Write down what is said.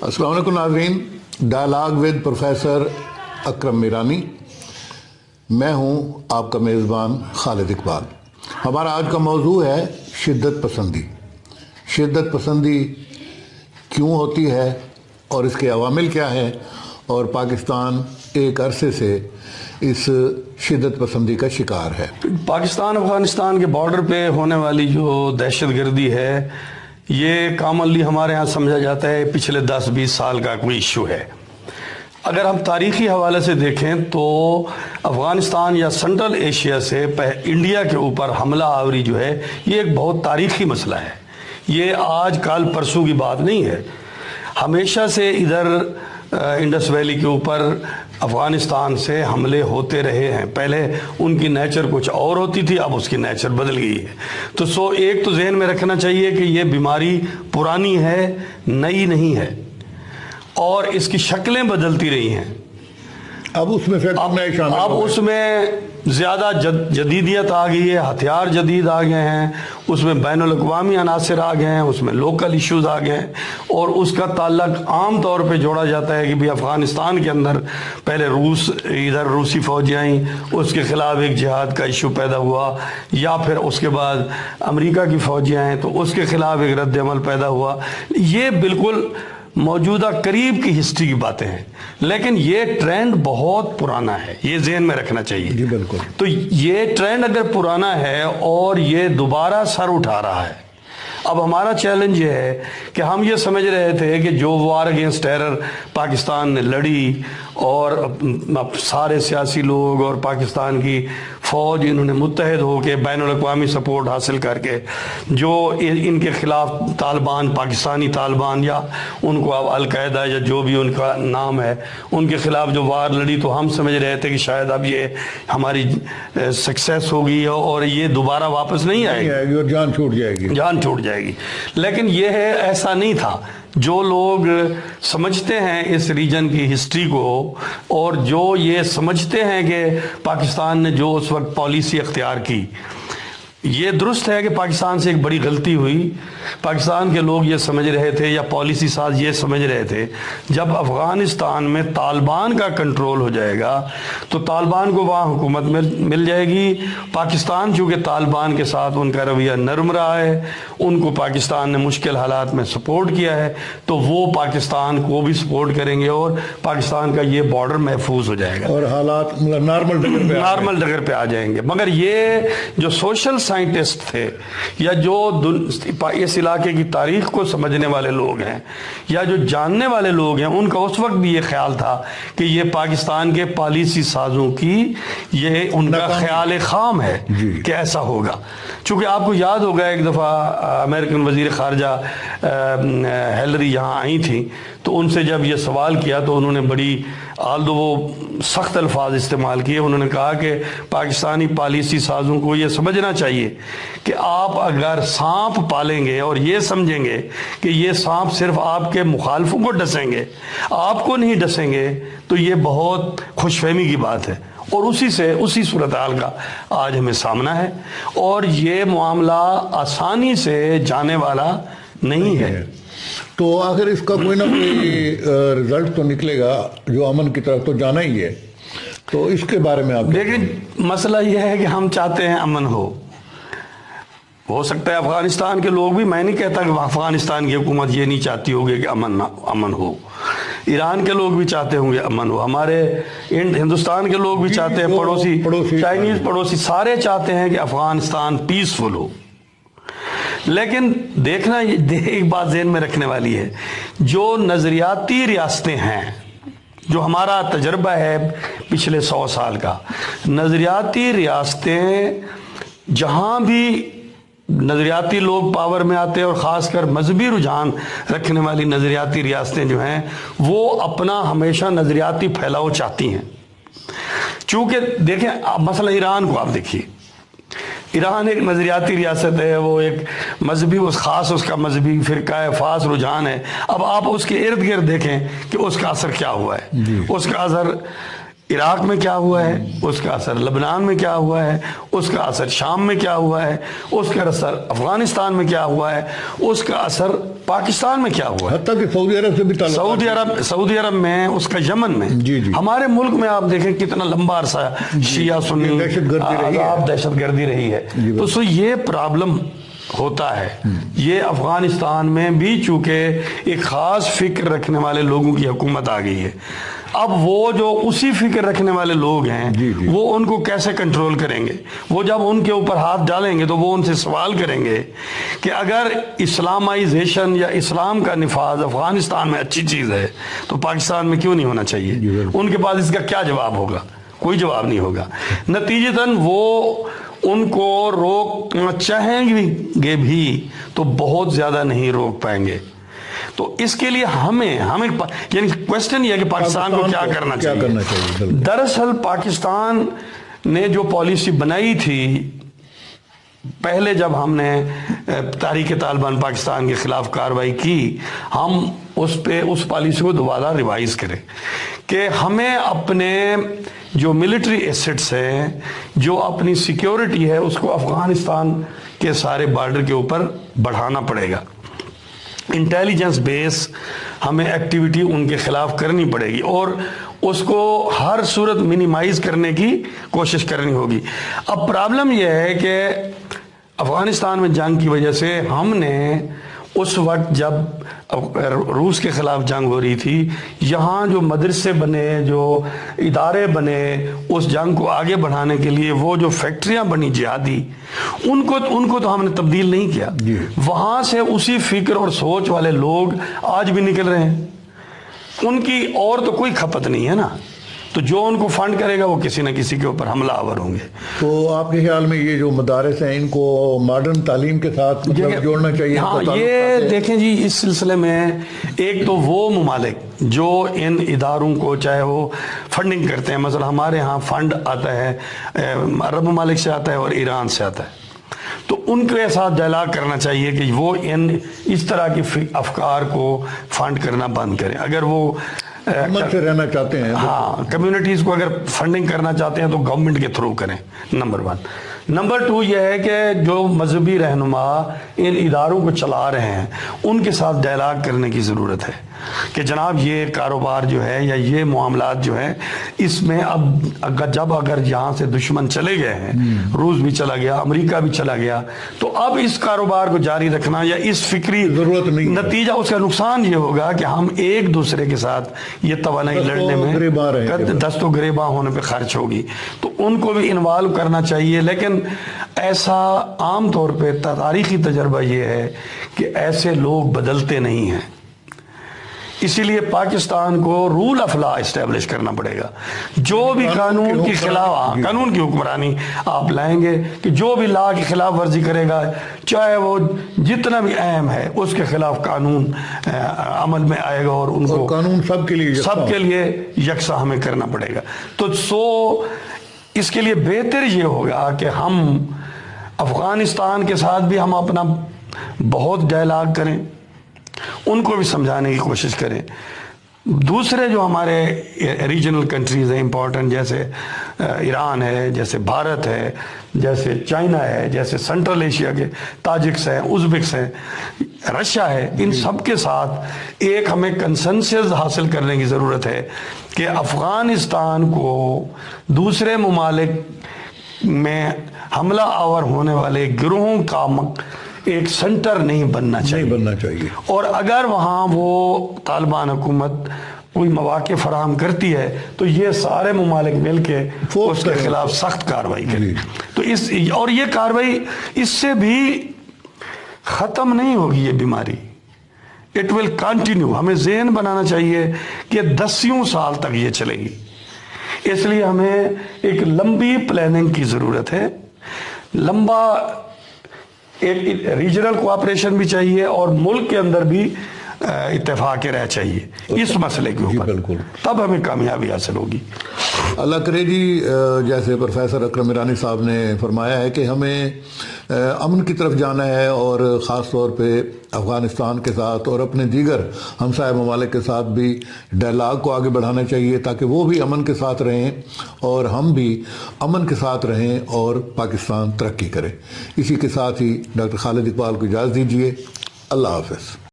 अस्सलाम वालेकुम नाज़रीन, डायलॉग विद प्रोफेसर अकरम मीरानी। मैं हूं आपका मेज़बान खालिद इकबाल। हमारा आज का मौजू है शिद्दत पसंदी। शिद्दत पसंदी क्यों होती है और इसके अवामिल क्या हैं, और पाकिस्तान एक अरसे से इस शिद्दत पसंदी का शिकार है। पाकिस्तान अफगानिस्तान के बॉर्डर पे होने वाली जो दहशतगर्दी है, ये कॉमनली हमारे यहाँ समझा जाता है पिछले 10-20 साल का कोई इशू है। अगर हम तारीख़ी हवाले से देखें तो अफ़गानिस्तान या सेंट्रल एशिया से इंडिया के ऊपर हमला आवरी जो है, ये एक बहुत तारीख़ी मसला है। ये आज कल परसों की बात नहीं है। हमेशा से इधर इंडस वैली के ऊपर अफ़गानिस्तान से हमले होते रहे हैं। पहले उनकी नेचर कुछ और होती थी, अब उसकी नेचर बदल गई है। तो एक तो जहन में रखना चाहिए कि ये बीमारी पुरानी है, नई नहीं है, और इसकी शक्लें बदलती रही हैं। अब उसमें ज़्यादा जदीदियत आ गई है, हथियार जदीद आ गए हैं, उसमें बैनुल अक़वामी अनासर आ गए हैं, उसमें लोकल इश्यूज आ गए हैं, और उसका ताल्लुक आम तौर पे जोड़ा जाता है कि भी अफ़गानिस्तान के अंदर पहले इधर रूसी फ़ौजें आईं, उसके ख़िलाफ़ एक जिहाद का इशू पैदा हुआ, या फिर उसके बाद अमेरिका की फ़ौजें आएँ तो उसके ख़िलाफ़ एक रद्द अमल पैदा हुआ। ये बिल्कुल मौजूदा करीब की हिस्ट्री की बातें हैं, लेकिन ये ट्रेंड बहुत पुराना है, ये ज़हन में रखना चाहिए। जी बिल्कुल। तो ये ट्रेंड अगर पुराना है और ये दोबारा सर उठा रहा है, अब हमारा चैलेंज ये है कि हम ये समझ रहे थे कि जो वार अगेंस्ट टेरर पाकिस्तान ने लड़ी, और सारे सियासी लोग और पाकिस्तान की फ़ौज इन्होंने मुत्तहद होकर बैनुल अक़वामी सपोर्ट हासिल करके जो इनके ख़िलाफ़ तालिबान, पाकिस्तानी तालिबान, या उनको अब अल-कायदा या जो भी उनका नाम है, उनके ख़िलाफ़ जो वार लड़ी, तो हम समझ रहे थे कि शायद अब ये हमारी सक्सेस होगी और ये दोबारा वापस नहीं आएगी और जान छूट जाएगी। लेकिन ये है, ऐसा नहीं था। जो लोग समझते हैं इस रीजन की हिस्ट्री को, और जो ये समझते हैं कि पाकिस्तान ने जो उस वक्त पॉलिसी अख्तियार की, ये दुरुस्त है कि पाकिस्तान से एक बड़ी गलती हुई। पाकिस्तान के लोग ये समझ रहे थे, या पॉलिसी साज ये समझ रहे थे, जब अफ़गानिस्तान में तालिबान का कंट्रोल हो जाएगा तो तालिबान को वहाँ हुकूमत मिल जाएगी। पाकिस्तान चूँकि तालिबान के साथ उनका रवैया नरम रहा है, उनको पाकिस्तान ने मुश्किल हालात में सपोर्ट किया है, तो वो पाकिस्तान को भी सपोर्ट करेंगे और पाकिस्तान का ये बॉर्डर महफूज हो जाएगा और हालात नॉर्मल डगर पे आ जाएंगे। मगर ये जो सोशल साइंटिस्ट थे, या जो इस इलाके की तारीख को समझने वाले लोग हैं, या जो जानने वाले लोग हैं, उनका उस वक्त भी ये ख्याल था कि ये पाकिस्तान के पॉलिसी साजों की ये उनका ख्याल खाम है कि ऐसा होगा। चूँकि आपको याद होगा एक दफ़ा अमेरिकन वज़ीर ख़ारजा हिलरी यहाँ आई थी, तो उनसे जब ये सवाल किया तो उन्होंने बड़ी आल्दो वो सख्त अल्फाज इस्तेमाल किए। उन्होंने कहा कि पाकिस्तानी पॉलिसी साजों को ये समझना चाहिए कि आप अगर सांप पालेंगे और ये समझेंगे कि ये सांप सिर्फ आपके मुखालफों को डसेंगे, आपको नहीं डसेंगे, तो ये बहुत खुशफहमी की बात है। और उसी सूरत हाल का आज हमें सामना है, और ये मामला आसानी से जाने वाला नहीं है। तो आखिर इसका कोई ना कोई रिजल्ट तो निकलेगा, जो अमन की तरफ तो जाना ही है। तो इसके बारे में आप देखिए, मसला यह है कि हम चाहते हैं अमन हो सकता है अफगानिस्तान के लोग भी, मैं नहीं कहता कि अफगानिस्तान की हुकूमत ये नहीं चाहती होगी कि अमन हो। ईरान के लोग भी चाहते होंगे अमन हो, हमारे हिंदुस्तान के लोग भी चाहते हैं, पड़ोसी चाइनीज पड़ोसी सारे चाहते हैं कि अफगानिस्तान पीसफुल हो। लेकिन देखना, एक बात ज़हन में रखने वाली है, जो नज़रियाती रियासतें हैं, जो हमारा तजर्बा है पिछले 100 साल का, नज़रियाती रियासतें जहाँ भी नज़रियाती लोग पावर में आते हैं, और ख़ासकर मजहबी रुझान रखने वाली नज़रियाती रियासतें जो हैं, वो अपना हमेशा नज़रियाती फैलाव चाहती हैं। चूँकि देखें, मसला ईरान को आप देखिए, ईरान एक नज़रियाती रियासत है, वो एक मजहबी उसका मजहबी फ़िरका है, ख़ास रुझान है। अब आप उसके इर्द गिर्द देखें कि उसका असर क्या हुआ है। उसका असर عراق میں کیا ہوا ہے، اس کا اثر لبنان میں کیا ہوا ہے، اس کا اثر شام میں کیا ہوا ہے، اس کا اثر افغانستان میں کیا ہوا ہے، اس کا اثر پاکستان میں کیا ہوا ہے، حتیٰ کہ سعودی عرب سے بھی تعلق، سعودی عرب میں، اس کا یمن میں، ہمارے ملک میں آپ دیکھیں کتنا لمبا عرصہ شیعہ سنی دہشت گردی رہی ہے. تو یہ پرابلم ہوتا ہے. یہ افغانستان میں بھی چونکہ ایک خاص فکر رکھنے والے لوگوں کی حکومت آ گئی ہے. اب وہ جو اسی فکر رکھنے والے لوگ ہیں وہ ان کو کیسے کنٹرول کریں گے؟ وہ جب ان کے اوپر ہاتھ ڈالیں گے تو وہ ان سے سوال کریں گے کہ اگر اسلامائزیشن یا اسلام کا نفاذ افغانستان میں اچھی چیز ہے تو پاکستان میں کیوں نہیں ہونا چاہیے؟ ان کے پاس اس کا کیا جواب ہوگا؟ کوئی جواب نہیں ہوگا. نتیجتاً وہ ان کو روکنا چاہیں گے بھی تو بہت زیادہ نہیں روک پائیں گے. تو اس کے لیے ہمیں یعنی کوشچن یہ ہے کہ پاکستان کو کیا کرنا چاہیے. دراصل پاکستان نے جو پالیسی بنائی تھی پہلے، جب ہم نے تحریک طالبان پاکستان کے خلاف کارروائی کی، ہم اس پالیسی کو دوبارہ ریوائز کریں کہ ہمیں اپنے جو ملٹری ایسٹس ہیں، جو اپنی سیکیورٹی ہے، اس کو افغانستان کے سارے بارڈر کے اوپر بڑھانا پڑے گا. انٹیلیجنس بیس ہمیں ایکٹیویٹی ان کے خلاف کرنی پڑے گی اور اس کو ہر صورت منیمائز کرنے کی کوشش کرنی ہوگی. اب پرابلم یہ ہے کہ افغانستان میں جنگ کی وجہ سے ہم نے اس وقت جب روس کے خلاف جنگ ہو رہی تھی، یہاں جو مدرسے بنے، جو ادارے بنے اس جنگ کو آگے بڑھانے کے لیے، وہ جو فیکٹریاں بنی جہادی، ان کو تو ہم نے تبدیل نہیں کیا. وہاں سے اسی فکر اور سوچ والے لوگ آج بھی نکل رہے ہیں. ان کی اور تو کوئی کھپت نہیں ہے نا، تو جو ان کو فنڈ کرے گا وہ کسی نہ کسی کے اوپر حملہ آور ہوں گے. تو آپ کے خیال میں یہ جو مدارس ہیں ان کو ماڈرن تعلیم کے ساتھ جوڑنا چاہیے؟ ہاں، یہ دیکھیں جی، اس سلسلے میں ایک تو وہ ممالک جو ان اداروں کو چاہے وہ فنڈنگ کرتے ہیں، مثلا ہمارے ہاں فنڈ آتا ہے عرب ممالک سے آتا ہے اور ایران سے آتا ہے، تو ان کے ساتھ ڈائلاگ کرنا چاہیے کہ وہ اس طرح کی افکار کو فنڈ کرنا بند کریں. اگر وہ سے رہنا چاہتے ہیں، ہاں، کمیونٹیز کو اگر فنڈنگ کرنا چاہتے ہیں تو گورنمنٹ کے تھرو کریں. نمبر 1. نمبر 2 یہ ہے کہ جو مذہبی رہنما ان اداروں کو چلا رہے ہیں ان کے ساتھ ڈائلاگ کرنے کی ضرورت ہے کہ جناب یہ کاروبار جو ہے یا یہ معاملات جو ہیں، اس میں اب اگر یہاں سے دشمن چلے گئے ہیں، روس بھی چلا گیا، امریکہ بھی چلا گیا، تو اب اس کاروبار کو جاری رکھنا یا اس فکری ضرورت نہیں. نتیجہ اس کا نقصان یہ ہوگا کہ ہم ایک دوسرے کے ساتھ یہ توانائی لڑنے میں دست و گریباں ہونے پہ خرچ ہوگی. تو ان کو بھی انوالو کرنا چاہیے. لیکن ایسا عام طور پہ تاریخی تجربہ یہ ہے کہ ایسے لوگ بدلتے نہیں ہیں. اسی لیے پاکستان کو رول آف لا اسٹیبلش کرنا پڑے گا. جو بھی قانون کے خلاف، قانون کی حکمرانی آپ لائیں گے کہ جو بھی لا کی خلاف ورزی کرے گا، چاہے وہ جتنا بھی اہم ہے، اس کے خلاف قانون عمل میں آئے گا اور ان کو قانون سب کے لیے یکساں ہمیں کرنا پڑے گا. تو اس کے لیے بہتر یہ ہوگا کہ ہم افغانستان کے ساتھ بھی ہم اپنا بہت ڈائلاگ کریں، ان کو بھی سمجھانے کی کوشش کریں. دوسرے جو ہمارے ریجنل کنٹریز ہیں امپورٹنٹ، جیسے ایران ہے، جیسے بھارت ہے، جیسے چائنا ہے، جیسے سنٹرل ایشیا کے تاجکس ہیں، ازبکس ہیں، رشیا ہے، ان سب کے ساتھ ایک ہمیں کنسنسس حاصل کرنے کی ضرورت ہے کہ افغانستان کو دوسرے ممالک میں حملہ آور ہونے والے گروہوں کا ایک سنٹر نہیں بننا چاہیے. اور اگر وہاں وہ طالبان حکومت کوئی مواقع فراہم کرتی ہے تو یہ سارے ممالک مل کے اس کے خلاف سخت کارروائی کریں. تو اور یہ کارروائی اس سے بھی ختم نہیں ہوگی، یہ بیماری اٹ ول کنٹینیو. ہمیں ذہن بنانا چاہیے کہ 10 سال تک یہ چلے گی. اس لیے ہمیں ایک لمبی پلاننگ کی ضرورت ہے. ایک ریجنل کوآپریشن بھی چاہیے اور ملک کے اندر بھی इत्तेफाक रह चाहिए इस मसले के जी, ऊपर, बिल्कुल। तब हमें कामयाबी हासिल होगी। अल्लाह करे जी, जैसे प्रोफेसर अकरम ईरानी साहब ने फरमाया है कि हमें अमन की तरफ जाना है, और ख़ास तौर पे अफ़गानिस्तान के साथ और अपने दीगर हमसाया ममालिक के साथ भी डायलाग को आगे बढ़ाना चाहिए, ताकि वो भी अमन के साथ रहें और हम भी अमन के साथ रहें और पाकिस्तान तरक्की करे। इसी के साथ ही डॉक्टर खालिद इकबाल को इजाज़त दीजिए। अल्लाह हाफ़िज़।